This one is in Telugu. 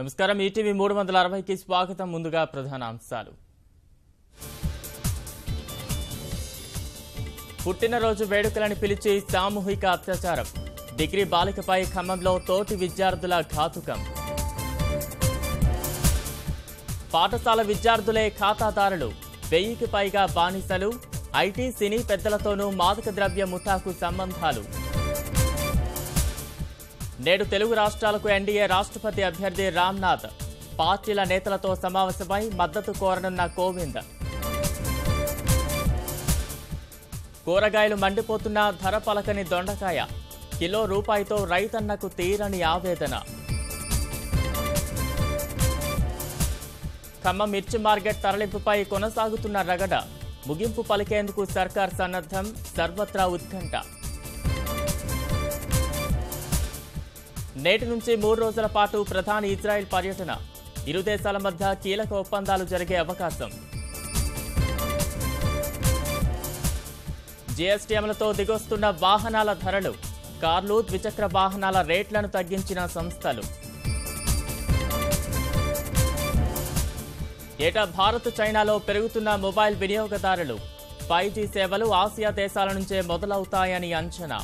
నమస్కారం ఈటీవీ 360కి స్వాగతం. ముందుగా ప్రధాన అంశాలు. పుట్టినరోజు వేడుకలని పిలిచి సామూహిక అత్యాచారం. డిగ్రీ బాలికపై ఖమ్మంలో తోటి విద్యార్థుల ఘాతుకం. పాఠశాల విద్యార్థులే ఖాతాదారులు, 1000కి పైగా బానిసలు. ఐటీ సినీ పెద్దలతోనూ మాదక ద్రవ్య ముఠాకు సంబంధాలు. నేడు తెలుగు రాష్ట్రాలకు ఎన్డీఏ రాష్ట్రపతి అభ్యర్థి రామ్నాథ్ పార్టీల నేతలతో సమావేశమై మద్దతు కోరనున్న కోవింద్. కూరగాయలు మండిపోతున్న ధర పలకని దొండకాయ, కిలో రూపాయితో రైతన్నకు తీరని ఆవేదన. ఖమ్మం మిర్చి మార్కెట్ తరలింపుపై కొనసాగుతున్న రగడ, ముగింపు పలికేందుకు సర్కార్ సన్నద్ధం, సర్వత్రా ఉత్కంఠ. నేటి నుంచి 3 రోజుల పాటు ప్రధాని ఇజ్రాయెల్ పర్యటన. ఇరు దేశాల మధ్య కీలక ఒప్పందాలు జరిగే అవకాశం. జీఎస్టీ అమలుతో దిగొస్తున్న వాహనాల ధరలు. కార్లు, ద్విచక్ర వాహనాల రేట్లను తగ్గించిన సంస్థలు. ఏటా భారత్, చైనాలో పెరుగుతున్న మొబైల్ వినియోగదారులు. 5G సేవలు ఆసియా దేశాల నుంచే మొదలవుతాయని అంచనా.